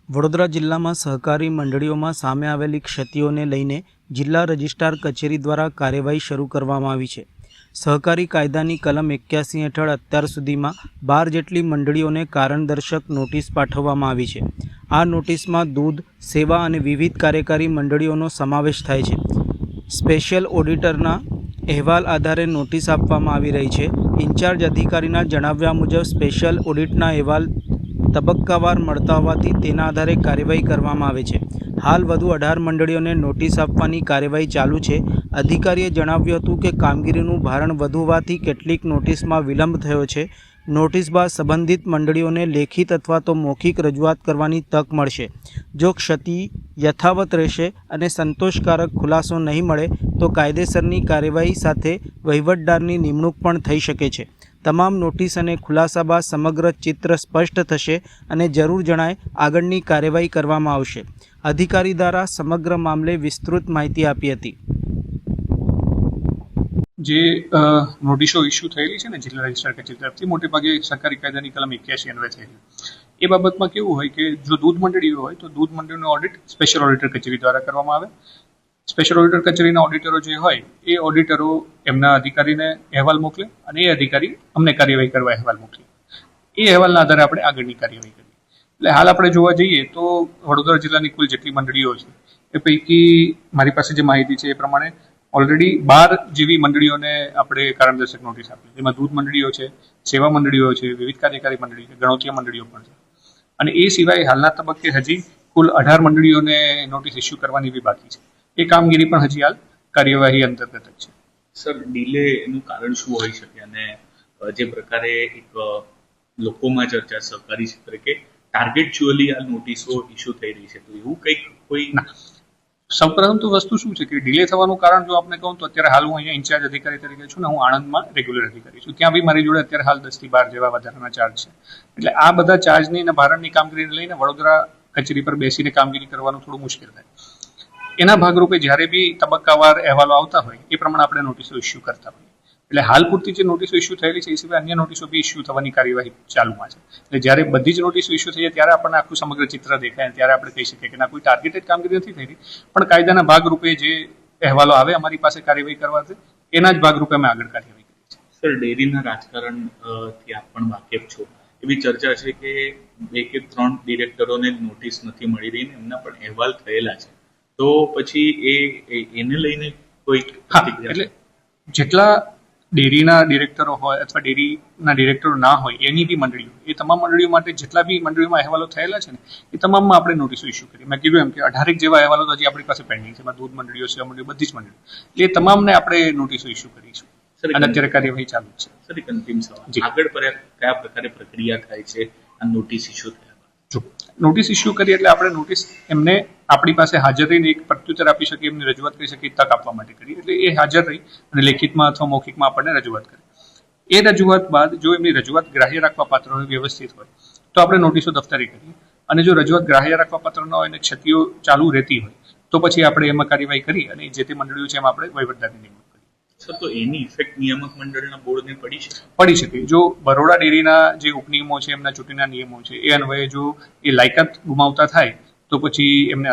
વડોદરા જિલ્લામાં સહકારી મંડળીઓમાં સામે આવેલી ક્ષતિઓને લઈને જિલ્લા રજિસ્ટ્રાર કચેરી દ્વારા કાર્યવાહી શરૂ કરવામાં આવી છે। સહકારી કાયદાની કલમ 81 હેઠળ અત્યાર સુધીમાં 12 જેટલી મંડળીઓને કારણદર્શક નોટિસ પાઠવવામાં આવી છે। આ નોટિસમાં દૂધ, સેવા અને વિવિધ કાર્યકારી મંડળીઓનો સમાવેશ થાય છે। સ્પેશિયલ ઓડિટરના અહેવાલ આધારે નોટિસ આપવામાં આવી રહી છે। ઇન્ચાર્જ અધિકારીના જણાવ્યા મુજબ સ્પેશિયલ ઓડિટના અહેવાલ તબક્કાવાર મળતા હોવાથી તેના આધારે કાર્યવાહી કરવામાં આવે છે। હાલ વધુ 18 મંડળીઓને નોટિસ આપવાની કાર્યવાહી ચાલુ છે। અધિકારીએ જણાવ્યું હતું કે કામગીરીનું ભારણ વધુ હોવાથી કેટલીક નોટિસમાં વિલંબ થયો છે। નોટિસ બાદ સંબંધિત મંડળીઓને લેખિત અથવા તો મૌખિક રજૂઆત કરવાની તક મળશે। જો ક્ષતિ યથાવત રહેશે અને સંતોષકારક ખુલાસો નહીં મળે તો કાયદેસરની કાર્યવાહી સાથે વહીવટદારની નિમણૂક પણ થઈ શકે છે। તમામ નોટિસ અને ખુલાસા બાદ સમગ્ર ચિત્ર સ્પષ્ટ થશે અને જરૂર જણાય આગળની કાર્યવાહી કરવામાં આવશે। અધિકારી દ્વારા સમગ્ર મામલે વિસ્તૃત માહિતી આપી હતી। જે નોટિસો ઇસ્યુ થયેલી છે ને જિલ્લા રજિસ્ટ્રાર કચેરી તરફથી મોટે ભાગે સરકારી કાયદાની કલમ 81 અન્વયે થયેલી। એ બાબતમાં કેવું હોય કે જો દૂધ મંડળીઓ હોય તો દૂધ મંડળીનો ઓડિટ સ્પેશિયલ ઓડિટર કચેરી દ્વારા કરવામાં આવે। સ્પેશિયલ ઓડિટર કચેરીના ઓડિટરો જે હોય એ ઓડિટરો એમના અધિકારીને અહેવાલ મોકલે અને એ અધિકારી અમને કાર્યવાહી કરવા અહેવાલ મોકલે। એ અહેવાલના આધારે આપણે આગળની કાર્યવાહી કરીએ। એટલે હાલ આપણે જોવા જઈએ તો વડોદરા જિલ્લાની કુલ જેટલી મંડળીઓ છે એ પૈકી મારી પાસે જે માહિતી છે એ પ્રમાણે ઓલરેડી 12 જેવી મંડળીઓને આપણે કારણદર્શક નોટિસ આપી, જેમાં દૂધ મંડળીઓ છે, સેવા મંડળીઓ છે, વિવિધ કાર્યકારી મંડળીઓ છે, ગણોતિયા મંડળીઓ પણ છે। અને એ સિવાય હાલના તબક્કે હજી કુલ 18 મંડળીઓને નોટિસ ઇસ્યુ કરવાની બી બાકી છે। એ કામગીરી પણ હજી હાલ કાર્યવાહી અંતર્ગત જ છે। સર, ડીલે એનું કારણ શું હોઈ શકે? અને જે પ્રકારે એક લોકોમાં ચર્ચા સહકારી ક્ષેત્રે કે ટાર્ગેચ્યુઅલી આ નોટિસો ઇસ્યુ થઈ રહી છે, તો એવું કંઈક કોઈ સૌપ્રથમ તો વસ્તુ શું છે કે ડિલે થવાનું કારણ જો આપણે કહું તો અત્યારે હાલ હું અહીંયા ઇન્ચાર્જ અધિકારી તરીકે છું ને હું આણંદમાં રેગ્યુલર અધિકારી છું। ત્યાં બી મારી જોડે અત્યારે હાલ 10 થી 12 જેવા વધારાના ચાર્જ છે। એટલે આ બધા ચાર્જની અને ભારણની કામગીરીને લઈને વડોદરા કચેરી પર બેસીને કામગીરી કરવાનું થોડું મુશ્કેલ થાય। એના ભાગરૂપે જ્યારે બી તબક્કાવાર અહેવાલો આવતા હોય એ પ્રમાણે આપણે નોટિસો ઇસ્યુ કરતા હોઈએ। એટલે હાલ પૂરતી જે નોટિસો ઇસ્યુ થયેલી છે એ સિવાય અન્ય નોટિસો બી ઇસ્યુ થવાની કાર્યવાહી ચાલુમાં છે। એટલે જ્યારે બધી જ નોટિસો ઇસ્યુ થઈ જાય ત્યારે આપણને આખું સમગ્ર ચિત્ર દેખાય ત્યારે આપણે કહી શકીએ કે ના કોઈ ટાર્ગેટેડ કામગીરી નથી થઈ રહી, પણ કાયદાના ભાગરૂપે જે અહેવાલો આવે અમારી પાસે કાર્યવાહી કરવા છે એના જ ભાગરૂપે અમે આગળ કાર્યવાહી કરીએ છીએ। સર, ડેરીના રાજકારણ થી આપ પણ વાકેફ છો। એવી ચર્ચા છે કે 2 કે 3 ડિરેક્ટરોને નોટિસ નથી મળી રહી ને એમના પણ અહેવાલ થયેલા છે, તો પછી એને લઈને કોઈ એટલે જેટલા ડેરીના ડિરેક્ટરો હોય અથવા ડેરીના ડિરેક્ટરો ના હોય એની બી મંડળીઓ, એ તમામ મંડળીઓ માટે જેટલા બી મંડળીઓમાં અહેવાલો થયેલા છે ને એ તમામમાં આપણે નોટિસો ઇસ્યુ કરી। મેં કીધું એમ કે 18 જેવા અહેવાલો તો હજી આપણી પાસે પેન્ડિંગ છે, એમાં દૂધ મંડળીઓ, સેવા મંડળીઓ, બધી જ મંડળીઓ, એ તમામને આપણે નોટિસો ઇસ્યુ કરીશું અને અત્યારે કાર્યવાહી ચાલુ છે। સર, એક અંતિમ સવાલ, આગળ કયા પ્રકારે પ્રક્રિયા થાય છે આ નોટિસ ઇસ્યુ થયા બાદ? જો નોટિસ ઇસ્યુ કરી એટલે આપણે નોટિસ એમને આપણી પાસે હાજર રહીને એક પ્રત્યુત્તર આપી શકીએ, એમને રજૂઆત કરી શકીએ, તક આપવા માટે કરી। એટલે એ હાજર રહી અને લેખિતમાં અથવા મૌખિકમાં આપણને રજૂઆત કરે। એ રજૂઆત બાદ જો એમની રજૂઆત ગ્રાહ્ય રાખવા પાત્ર હોય, વ્યવસ્થિત હોય, તો આપણે નોટિસો દફતરી કરીએ। અને જો રજૂઆત ગ્રાહ્ય રાખવા પાત્ર ન હોય અને ક્ષતિઓ ચાલુ રહેતી હોય તો પછી આપણે એમાં કાર્યવાહી કરી અને જે તે મંડળીઓ છે એમાં આપણે વહીવટદારની નિમણૂક કરીએ। સર, તો એની ઇફેક્ટ નિયામક મંડળના બોર્ડને પડી શકે? પડી શકે। જો બરોડા ડેરીના જે ઉપનિયમો છે, એમના ચૂંટણીના નિયમો છે, એ અન્વયે જો એ લાયકાત ગુમાવતા થાય તો પછી એમને